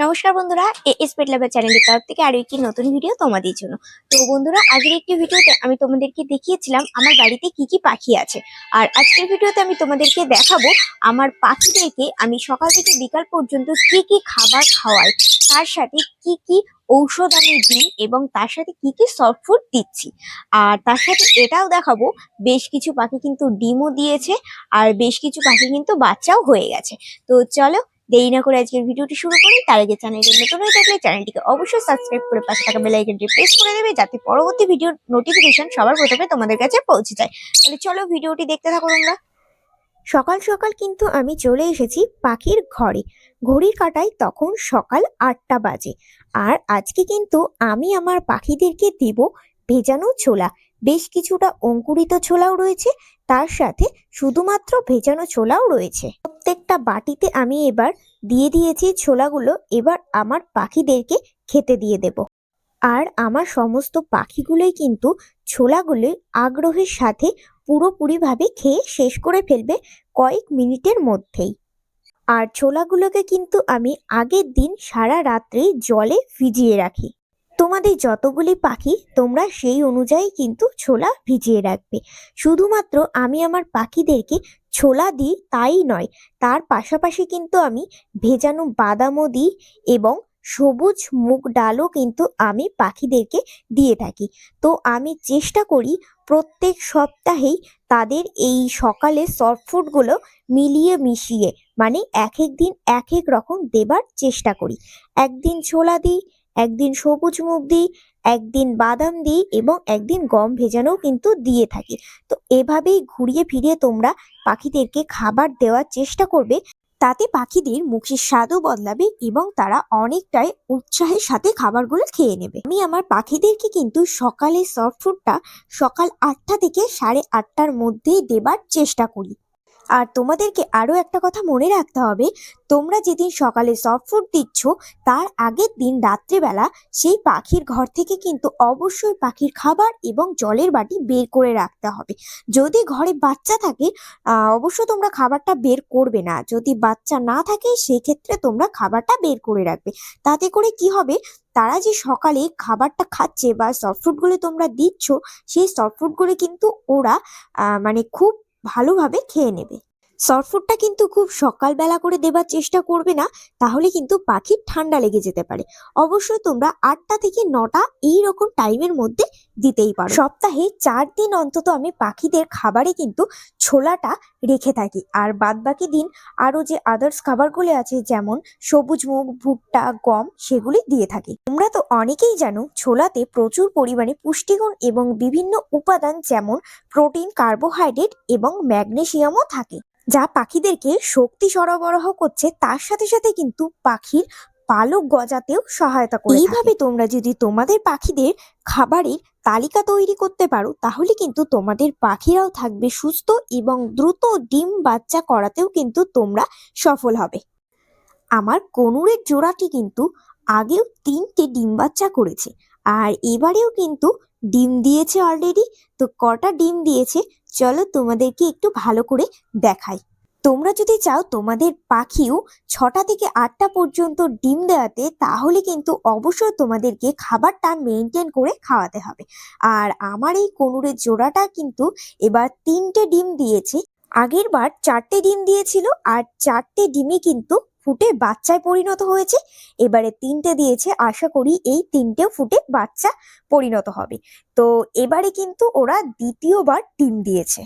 নমস্কার বন্ধুরা, এএস পেট লাভার চ্যানেলের তরফ থেকে আরো একটি নতুন ভিডিও তোমাদের জন্য। তো বন্ধুরা, আগের একটি ভিডিওতে আমি তোমাদেরকে দেখিয়েছিলাম আমার বাড়িতে কি কি পাখি আছে। আর আজকের ভিডিওতে আমি তোমাদেরকে দেখাবো আমার পাখিদেরকে আমি সকাল থেকে বিকাল পর্যন্ত কি কি খাবার খাওয়াই, তার সাথে কি কি ঔষধ আমি দিই এবং তার সাথে কি কি সফট ফুড দিচ্ছি। আর তার সাথে এটাও দেখাবো বেশ কিছু পাখি কিন্তু ডিমও দিয়েছে, আর বেশ কিছু পাখি কিন্তু বাচ্চাও হয়ে গেছে। তো চলো দেরি না করে আজকের ভিডিওটি শুরু করি। তার আগে চ্যানেলটি নতুন হয়ে থাকলে চ্যানেলটিকে অবশ্যই সাবস্ক্রাইব করে পাশে থাকা বেল আইকনটি প্রেস করে দেবে, যাতে পরবর্তী ভিডিওর নোটিফিকেশন সবার প্রথমে তোমাদের কাছে পৌঁছে যায়। তাহলে চলো ভিডিওটি দেখতে থাকো তোমরা। সকাল সকাল কিন্তু আমি চলে এসেছি পাখির ঘরে। ঘড়ির কাঁটায় তখন সকাল 8টা বাজে। আর আজকে কিন্তু আমি আমার পাখিদেরকে দিব ভেজানো ছোলা। বেশ কিছুটা অঙ্কুরিত ছোলাও রয়েছে, তার সাথে শুধুমাত্র ভেজানো ছোলাও রয়েছে। প্রত্যেকটা বাটিতে আমি এবার দিয়ে দিয়েছি ছোলাগুলো। এবার আমার পাখিদেরকে খেতে দিয়ে দেব। আর আমার সমস্ত পাখিগুলোই কিন্তু ছোলাগুলোই আগ্রহের সাথে পুরোপুরিভাবে খেয়ে শেষ করে ফেলবে কয়েক মিনিটের মধ্যেই। আর ছোলাগুলোকে কিন্তু আমি আগের দিন সারা রাত্রি জলে ভিজিয়ে রাখি। তোমাদের যতগুলি পাখি তোমরা সেই অনুযায়ী কিন্তু ছোলা ভিজিয়ে রাখবে। শুধুমাত্র আমি আমার পাখিদেরকে ছোলা দিই তাই নয়, তার পাশাপাশি কিন্তু আমি ভেজানো বাদামও দিই এবং সবুজ মুগ ডালও কিন্তু আমি পাখিদেরকে দিয়ে থাকি। তো আমি চেষ্টা করি প্রত্যেক সপ্তাহেই তাদের এই সকালে সফট ফুডগুলো মিলিয়ে মিশিয়ে, মানে এক এক দিন এক এক রকম দেবার চেষ্টা করি। একদিন ছোলা দিই, একদিন সবুজ মুগ দিই, একদিন বাদাম দিই এবং একদিন গম ভেজানোও কিন্তু দিয়ে থাকি। তো এভাবেই ঘুরিয়ে ফিরিয়ে তোমরা পাখিদেরকে খাবার দেওয়ার চেষ্টা করবে। তাতে পাখিদের মুখের স্বাদও বদলাবে এবং তারা অনেকটাই উৎসাহের সাথে খাবারগুলো খেয়ে নেবে। আমি আমার পাখিদেরকে কিন্তু সকালে সফট ফুডটা সকাল 8টা থেকে 8:30টার মধ্যেই দেবার চেষ্টা করি। আর তোমাদেরকে আরো একটা কথা মনে রাখতে হবে, তোমরা যেদিন সকালে সফট ফুড দিচ্ছ তার আগের দিন রাত্রিবেলা সেই পাখির ঘর থেকে কিন্তু অবশ্যই পাখির খাবার এবং জলের বাটি বের করে রাখতে হবে। যদি ঘরে বাচ্চা থাকে অবশ্য তোমরা খাবারটা বের করবে না, যদি বাচ্চা না থাকে সেক্ষেত্রে তোমরা খাবারটা বের করে রাখবে। তাতে করে কি হবে, তারা যে সকালে খাবারটা খাচ্ছে বা সফট ফুডগুলো তোমরা দিচ্ছ, সেই সফট ফুডগুলো কিন্তু ওরা মানে খুব ভালোভাবে খেয়ে নেবে। সফট ফুডটা কিন্তু খুব সকালবেলা করে দেবার চেষ্টা করবে না, তাহলে কিন্তু পাখির ঠান্ডা লেগে যেতে পারে। অবশ্যই তোমরা 8টা থেকে 9টা এইরকম টাইমের মধ্যে দিতেই পারো। সপ্তাহে 4 দিন অন্তত আমি পাখিদের খাবারে কিন্তু ছোলাটা রেখে থাকি। আর বাদ বাকি দিন আরো যে আদার্স খাবারগুলো আছে, যেমন সবুজ মুগ, ভুট্টা, গম, সেগুলি দিয়ে থাকি। তোমরা তো অনেকেই জানো ছোলাতে প্রচুর পরিমাণে পুষ্টিগুণ এবং বিভিন্ন উপাদান যেমন প্রোটিন, কার্বোহাইড্রেট এবং ম্যাগনেসিয়ামও থাকে, যা পাখিদেরকে শক্তি সরবরাহ করছে, তার সাথে সাথে কিন্তু পাখির পালক গজাতেও সহায়তা করে। এইভাবে তোমরা যদি তোমাদের পাখিদের খাবারের তালিকা তৈরি করতে পারো, তাহলে কিন্তু তোমাদের পাখিরাও থাকবে সুস্থ এবং দ্রুত ডিম বাচ্চা করাতেও কিন্তু তোমরা সফল হবে। আমার কনুরের জোড়াটি কিন্তু আগেও 3টে ডিম বাচ্চা করেছে, আর এবারেও কিন্তু ডিম দিয়েছে অলরেডি। তো কটা ডিম দিয়েছে চলো তোমাদেরকে একটু ভালো করে দেখাই। তোমরা যদি চাও তোমাদের পাখিও 6টা থেকে 8টা পর্যন্ত ডিম দেওয়াতে, তাহলে কিন্তু অবশ্যই তোমাদেরকে খাবারটা মেনটেন করে খাওয়াতে হবে। আর আমার এই কনুরের জোড়াটা কিন্তু এবার 3টে ডিম দিয়েছে। আগের বার 4টে ডিম দিয়েছিল, আর 4টে ডিমই কিন্তু ফুটে বাচ্চায় পরিণত হয়েছে। এবারে 3টে দিয়েছে, আশা করি এই 3টেও ফুটে বাচ্চা পরিণত হবে। তো এবারে কিন্তু ওরা দ্বিতীয়বার ডিম দিয়েছে।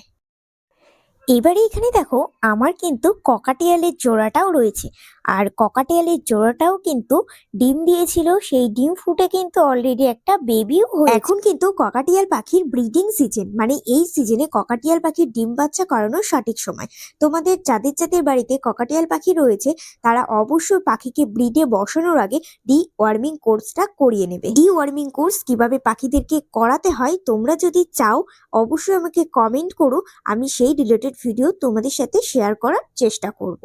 এবারে এখানে দেখো আমার কিন্তু ককাটেয়ালের জোড়াটাও রয়েছে, আর ককাটেয়ালের জোড়াটাও কিন্তু ডিম দিয়েছিল। সেই ডিম ফুটে কিন্তু অলরেডি একটা বেবিও হয়েছে। এখন কিন্তু ককাটেয়াল পাখির ব্রিডিং সিজন, মানে এই সিজনে ককাটেয়াল পাখির ডিম বাচ্চা করানোর সঠিক সময়। তোমাদের যাদের যাদের বাড়িতে ককাটেয়াল পাখি রয়েছে তারা অবশ্যই পাখিকে ব্রিডে বসানোর আগে ডি ওয়ার্মিং কোর্সটা করিয়ে নেবে। ডি ওয়ার্মিং কোর্স কিভাবে পাখিদেরকে করাতে হয় তোমরা যদি চাও অবশ্যই আমাকে কমেন্ট করো, আমি সেই রিলেটেড ভিডিও তোমাদের সাথে শেয়ার করার চেষ্টা করব।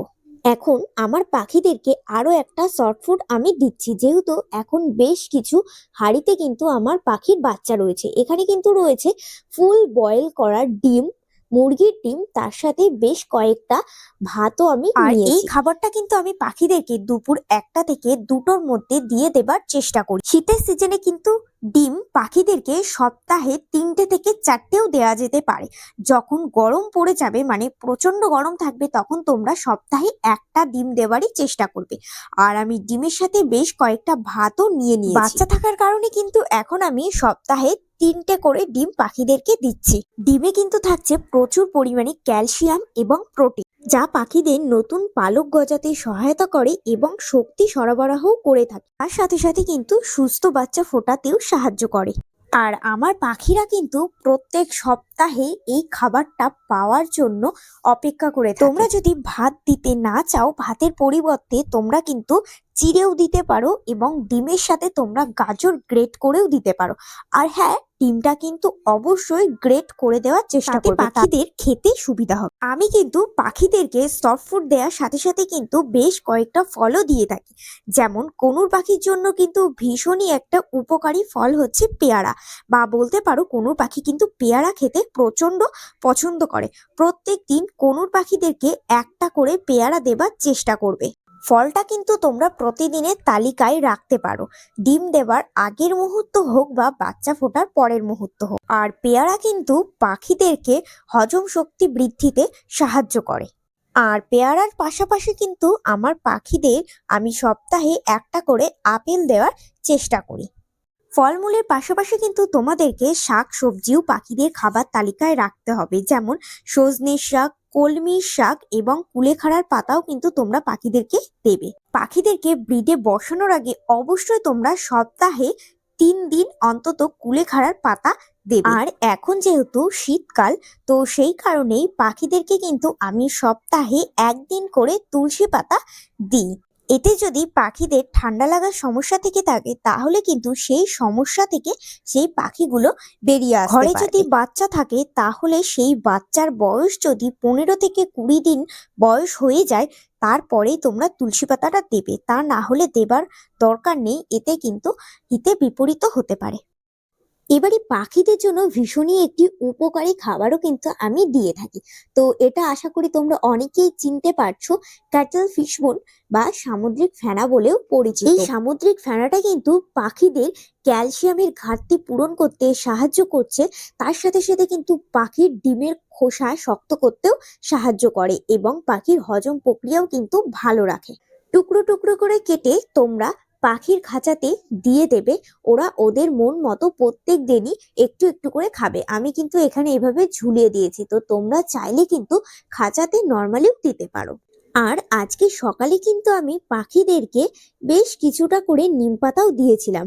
এখন আমার পাখিদেরকে আরো একটা সফট ফুড আমি দিচ্ছি, যেহেতু এখন বেশ কিছু হাঁড়িতে কিন্তু আমার পাখির বাচ্চা রয়েছে। এখানে কিন্তু রয়েছে ফুল বয়েল করা ডিম, মুরগির ডিম, তার সাথে বেশ কয়েকটা ভাতও আমি নিয়েছি। এই খাবারটা কিন্তু আমি পাখিদেরকে দুপুর 1টা থেকে 2টোর মধ্যে দিয়ে দেবার চেষ্টা করি। শীতের সিজনে কিন্তু ডিম পাখিদেরকে সপ্তাহে 3টে থেকে 4টেও দেওয়া যেতে পারে। যখন গরম পড়ে যাবে, মানে প্রচন্ড গরম থাকবে, তখন তোমরা সপ্তাহে একটা ডিম দেওয়ারই চেষ্টা করবে। আর আমি ডিমের সাথে বেশ কয়েকটা ভাতও নিয়ে নিয়েছি। বাচ্চা থাকার কারণে কিন্তু এখন আমি সপ্তাহে 3টে করে ডিম পাখিদেরকে দিচ্ছি। ডিমে কিন্তু থাকছে প্রচুর পরিমাণে ক্যালসিয়াম এবং প্রোটিন, যা পাখিদের নতুন পালক গজাতে সহায়তা করে এবং শক্তি সরবরাহ করে থাকে। তার সাথে সাথে কিন্তু সুস্থ বাচ্চা ফোটাতেও সাহায্য করে। আর আমার পাখিরা কিন্তু প্রত্যেক সপ্তাহে এই খাবারটা পাওয়ার জন্য অপেক্ষা করে থাকে। তোমরা যদি ভাত দিতে না চাও, ভাতের পরিবর্তে তোমরা কিন্তু চিড়েও দিতে পারো এবং ডিমের সাথে তোমরা গাজর গ্রেট করেও দিতে পারো। আর হ্যাঁ, ডিমটা কিন্তু অবশ্যই গ্রেট করে দেওয়ার চেষ্টা করবে, পাখিদের খেতে সুবিধা হবে। আমি কিন্তু পাখিদেরকে সফট ফুড দেওয়ার সাথে সাথে কিন্তু বেশ কয়েকটা ফলও দিয়ে থাকি। যেমন কোনুর পাখির জন্য কিন্তু ভীষণই একটা উপকারী ফল হচ্ছে পেয়ারা, বা বলতে পারো কোনুর পাখি কিন্তু পেয়ারা খেতে প্রচন্ড পছন্দ করে। প্রত্যেক দিন কোনুর পাখিদেরকে একটা করে পেয়ারা দেবার চেষ্টা করবে। ফলটা কিন্তু তোমরা প্রতিদিনের তালিকায় রাখতে পারো, ডিম দেবার আগের মুহূর্ত হোক বা বাচ্চা ফোটার পরের মুহূর্ত হোক। আর পেয়ারা কিন্তু পাখিদেরকে হজম শক্তি বৃদ্ধিতে সাহায্য করে। আর পেয়ারার পাশাপাশি কিন্তু আমার পাখিদের আমি সপ্তাহে একটা করে আপেল দেওয়ার চেষ্টা করি। ফলমূলের পাশাপাশি কিন্তু তোমাদেরকে শাক সবজিও পাখিদের খাবার তালিকায় রাখতে হবে। যেমন সজনে শাক, কলমি শাক এবং কুলেখাড়ার পাতাও কিন্তু তোমরা পাখিদেরকে দেবে। পাখিদেরকে ব্রিডে বসানোর আগে অবশ্যই তোমরা সপ্তাহে 3 দিন অন্তত কুলেখাড়ার পাতা দেবে। আর এখন যেহেতু শীতকাল, তো সেই কারণেই পাখিদেরকে কিন্তু আমি সপ্তাহে 1 দিন করে তুলসী পাতা দিই। এতে যদি পাখিদের ঠান্ডা লাগার সমস্যা থেকে থাকে, তাহলে কিন্তু সেই সমস্যা থেকে সেই পাখিগুলো বেরিয়ে আসতে পারবে। ঘরে যদি বাচ্চা থাকে, তাহলে সেই বাচ্চার বয়স যদি 15 থেকে 20 দিন বয়স হয়ে যায়, তারপরেই তোমরা তুলসী পাতাটা দেবে। তা না হলে দেবার দরকার নেই, এতে কিন্তু হিতে বিপরীত হতে পারে। এবারে পাখিদের জন্য ভীষণই একটি উপকারী খাবারও কিন্তু আমি দিয়ে থাকি। তো এটা আশা করি তোমরা অনেকেই চিনতে পারছো, ক্যাটল ফিশবোন বা সামুদ্রিক ফেনা বলেও পরিচিত। এই সামুদ্রিক ফেনাটা কিন্তু পাখিদের ক্যালসিয়ামের ঘাটতি পূরণ করতে সাহায্য করছে। তার সাথে সাথে কিন্তু পাখির ডিমের খোসা শক্ত করতেও সাহায্য করে এবং পাখির হজম প্রক্রিয়াও কিন্তু ভালো রাখে। টুকরো টুকরো করে কেটে তোমরা পাখির খাঁচাতে দিয়ে দেবে, ওরা ওদের মন মতো প্রত্যেক দিনই একটু একটু করে খাবে। আমি কিন্তু এখানে এভাবে ঝুলিয়ে দিয়েছি, তো তোমরা চাইলে কিন্তু খাঁচাতে নর্মালিও দিতে পারো। আর আজকে সকালে কিন্তু আমি পাখিদেরকে বেশ কিছুটা করে নিম পাতাও দিয়েছিলাম।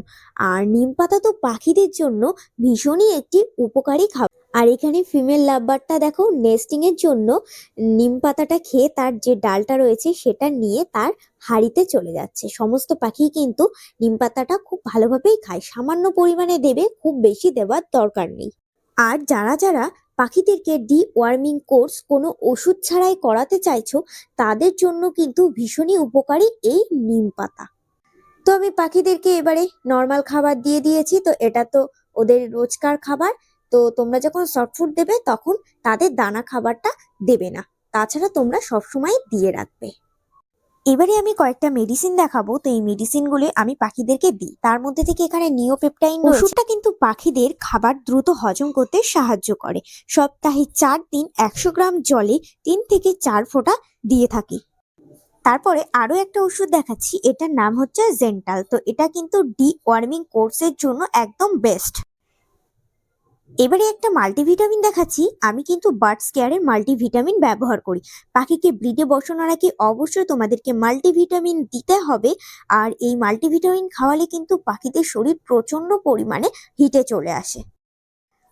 আর নিম পাতা তো পাখিদের জন্য ভীষণই একটি উপকারী খাবার। আর এখানে ফিমেল লাভবার্ডটা দেখো, নেস্টিং এর জন্য নিম পাতাটা খেয়ে তার যে ডালটা রয়েছে সেটা নিয়ে তার হাঁড়িতে চলে যাচ্ছে। সমস্ত পাখি কিন্তু নিম পাতাটা খুব ভালোভাবেই খায়। সামান্য পরিমাণে দেবে, খুব বেশি দেওয়ার দরকার নেই। আর যারা যারা পাখিদেরকে ওয়ার্মিং কোর্স কোনো ওষুধ ছাড়াই করাতে চাইছো, তাদের জন্য কিন্তু ভীষণই উপকারী এই নিম পাতা। তো আমি পাখিদেরকে এবারে নর্মাল খাবার দিয়ে দিয়েছি, তো এটা তো ওদের রোজকার খাবার। তো তোমরা যখন সফট ফুড দেবে, তখন তাদের দানা খাবারটা দেবে না, তাছাড়া তোমরা সবসময় দিয়ে রাখবে। এবারে আমি কয়েকটা মেডিসিন দেখাবো। তো এই মেডিসিনগুলি আমি পাখিদেরকে দিই। তার মধ্যে থেকে এখানে নিওপেপটাইন ওষুধটা কিন্তু পাখিদের খাবার দ্রুত হজম করতে সাহায্য করে। সপ্তাহে 4 দিন 100 গ্রাম জলে 3 থেকে 4 ফোঁটা দিয়ে থাকি। তারপরে আরো একটা ওষুধ দেখাচ্ছি, এটার নাম হচ্ছে জেন্টাল। তো এটা কিন্তু ওয়ার্মিং কোর্সের জন্য একদম বেস্ট। এবারে একটা মাল্টিভিটামিন দেখাচ্ছি। আমি কিন্তু বার্ডস কেয়ারের মাল্টিভিটামিন ব্যবহার করি। পাখিকে ব্রিডে বসানোর আগে অবশ্যই তোমাদেরকে মাল্টিভিটামিন দিতে হবে। আর এই মাল্টিভিটামিন খাওয়ালে কিন্তু পাখিদের শরীর প্রচন্ড পরিমাণে হিটে চলে আসে।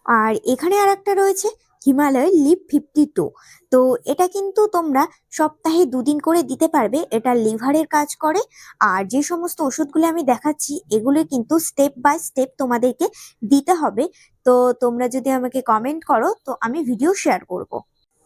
আর এখানে আর একটা রয়েছে হিমালয় লিভ 52। তো এটা কিন্তু তোমরা সপ্তাহে 2 দিন করে দিতে পারবে। এটা লিভারের কাজ করে। আর যে সমস্ত ওষুধগুলো আমি দেখাচ্ছি, এগুলো কিন্তু স্টেপ বাই স্টেপ তোমাদেরকে দিতে হবে। তো তোমরা যদি আমাকে কমেন্ট করো, তো আমি ভিডিও শেয়ার করব।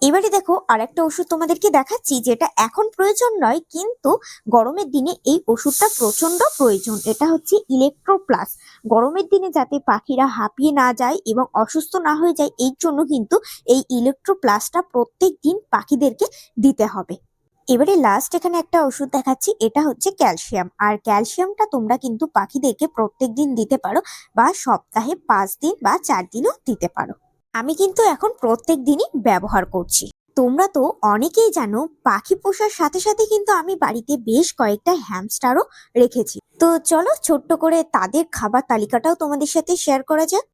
এবারে দেখো আরেকটা ওষুধ তোমাদেরকে দেখাচ্ছি, যেটা এখন প্রয়োজন নয় কিন্তু গরমের দিনে এই ওষুধটা প্রচন্ড প্রয়োজন। এটা হচ্ছে ইলেকট্রো প্লাস। গরমের দিনে যাতে পাখিরা হাঁপিয়ে না যায় এবং অসুস্থ না হয়ে যায়, এই জন্য কিন্তু এই ইলেকট্রো প্লাসটা প্রত্যেক দিন পাখিদেরকে দিতে হবে। এবারে লাস্ট এখানে একটা ওষুধ দেখাচ্ছি, এটা হচ্ছে ক্যালসিয়াম। আর ক্যালসিয়ামটা তোমরা কিন্তু পাখিদেরকে প্রত্যেক দিন দিতে পারো, বা সপ্তাহে 5 দিন বা 4 দিনও দিতে পারো। আমি কিন্তু এখন প্রত্যেক দিনই ব্যবহার করছি। তোমরা তো অনেকেই জানো, পাখি পোষার সাথে সাথে কিন্তু আমি বাড়িতে বেশ কয়েকটা হ্যামস্টারও রেখেছি। তো চলো ছোট্ট করে তাদের খাবার তালিকাটাও তোমাদের সাথে শেয়ার করা যাক।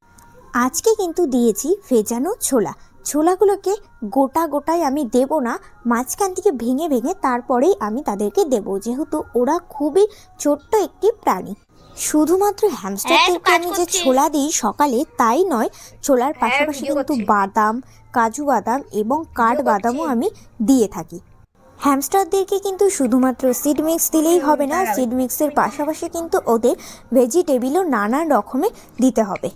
আজকে কিন্তু দিয়েছি ভেজানো ছোলা। ছোলাগুলোকে গোটা গোটায় আমি দেব না, মাঝখান থেকে ভেঙে ভেঙে তারপরেই আমি তাদেরকে দেব, যেহেতু ওরা খুবই ছোট্ট একটি প্রাণী। শুধুমাত্র হ্যামস্টারদেরকে আমি যে ছোলা দিই সকালে তাই নয়, ছোলার পাশাপাশি কিন্তু বাদাম, কাজু বাদাম এবং কাঠবাদামও আমি দিয়ে থাকি। হ্যামস্টারদেরকে কিন্তু শুধুমাত্র সিড মিক্স দিলেই হবে না, সিড মিক্সের পাশাপাশি কিন্তু ওদের ভেজিটেবিলও নানান রকমের দিতে হবে।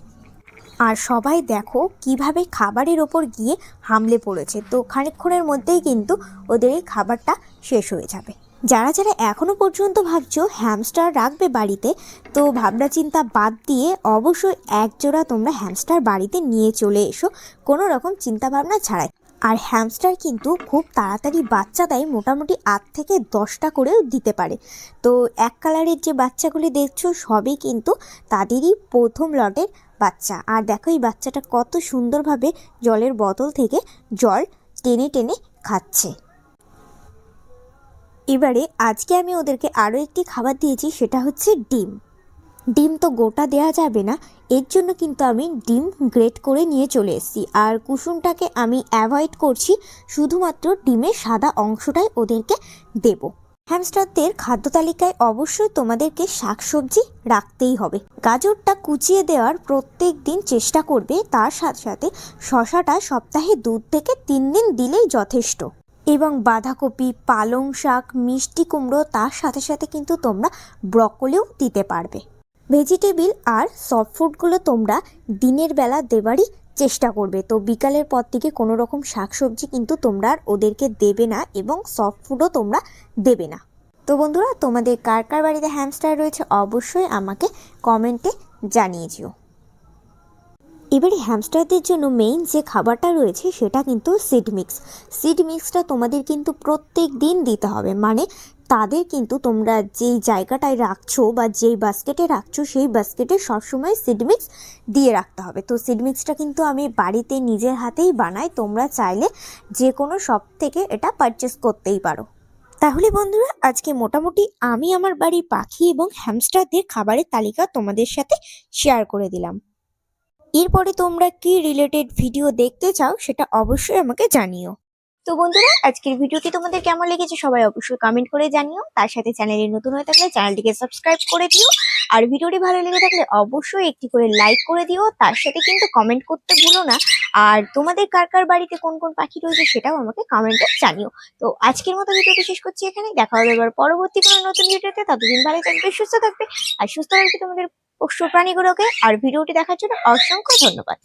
আর সবাই দেখো কিভাবে খাবারের ওপর গিয়ে হামলে পড়েছে। তো খানিকক্ষণের মধ্যেই কিন্তু ওদের এই খাবারটা শেষ হয়ে যাবে। যারা যারা এখনো পর্যন্ত ভাবছো হ্যামস্টার রাখবে বাড়িতে, তো ভাবনা চিন্তা বাদ দিয়ে অবশ্যই একজোড়া তোমরা হ্যামস্টার বাড়িতে নিয়ে চলে এসো, কোনো রকম চিন্তা ভাবনা ছাড়াই। আর হ্যামস্টার কিন্তু খুব তাড়াতাড়ি বাচ্চা দেয়, মোটামুটি 8 থেকে 10টা করেও দিতে পারে। তো এক কালারের যে বাচ্চাগুলি দেখছো সবই কিন্তু তাদেরই প্রথম লটের বাচ্চা। আর দেখো এই বাচ্চাটা কত সুন্দরভাবে জলের বোতল থেকে জল টেনে টেনে খাচ্ছে। এবারে আজকে আমি ওদেরকে আরও একটি খাবার দিয়েছি, সেটা হচ্ছে ডিম। ডিম তো গোটা দেওয়া যাবে না, এর জন্য কিন্তু আমি ডিম গ্রেট করে নিয়ে চলে এসেছি। আর কুসুমটাকে আমি অ্যাভয়েড করছি, শুধুমাত্র ডিমের সাদা অংশটাই ওদেরকে দেব। হ্যামস্টারদের খাদ্য তালিকায় অবশ্যই তোমাদেরকে শাকসবজি রাখতেই হবে। গাজরটা কুচিয়ে দেওয়ার প্রত্যেক দিন চেষ্টা করবে, তার সাথে সাথে শশাটা সপ্তাহে 2 থেকে 3 দিন দিলেই যথেষ্ট। এবং বাঁধাকপি, পালং শাক, মিষ্টি কুমড়ো, তার সাথে সাথে কিন্তু তোমরা ব্রকলিও দিতে পারবে। ভেজিটেবিল আর সফট ফুডগুলো তোমরা দিনের বেলা দেবারই চেষ্টা করবে। তো বিকালের পর থেকে কোনো রকম শাকসবজি কিন্তু তোমরা আর ওদেরকে দেবে না, এবং সফট ফুডও তোমরা দেবে না। তো বন্ধুরা, তোমাদের কার কার বাড়িতে হ্যামস্টার রয়েছে অবশ্যই আমাকে কমেন্টে জানিয়ে দিও। এবারে হ্যামস্টারদের জন্য মেইন যে খাবারটা রয়েছে সেটা কিন্তু সিড মিক্স। সিড মিক্সটা তোমাদের কিন্তু প্রত্যেক দিন দিতে হবে, মানে তাদের কিন্তু তোমরা যেই জায়গাটায় রাখছো বা যেই বাস্কেটে রাখছো সেই বাস্কেটে সবসময় সিড মিক্স দিয়ে রাখতে হবে। তো সিড মিক্সটা কিন্তু আমি বাড়িতে নিজের হাতেই বানাই, তোমরা চাইলে যে কোনো শপ থেকে এটা পারচেস করতেই পারো। তাহলে বন্ধুরা, আজকে মোটামুটি আমি আমার বাড়ির পাখি এবং হ্যামস্টারদের খাবারের তালিকা তোমাদের সাথে শেয়ার করে দিলাম। এরপরে তোমরা কি রিলেটেড ভিডিও দেখতে চাও সেটা অবশ্যই আমাকে জানিও। তো বন্ধুরা, আজকের ভিডিওটি তোমাদের কেমন লেগেছে সবাই অবশ্যই কমেন্ট করে জানিও। তার সাথে চ্যানেলে নতুন হয়ে থাকলে চ্যানেলটিকে সাবস্ক্রাইব করে দিও। আর ভিডিওটি ভালো লেগে থাকলে অবশ্যই একটি করে লাইক করে দিও, তার সাথে কিন্তু কমেন্ট করতে ভুলো না। আর তোমাদের কার কার বাড়িতে কোন কোন পাখি রয়েছে সেটাও আমাকে কমেন্টে জানিও। তো আজকের মতো ভিডিওটি শেষ করছি এখানে, দেখা হবে এবার পরবর্তী কোনো নতুন ভিডিওতে। ততদিন ভালো থাকবে, সুস্থ থাকবে, আর সুস্থ রাখবে তোমাদের পোষ্য প্রাণীগুলোকে। আর ভিডিওটি দেখার জন্য অসংখ্য ধন্যবাদ।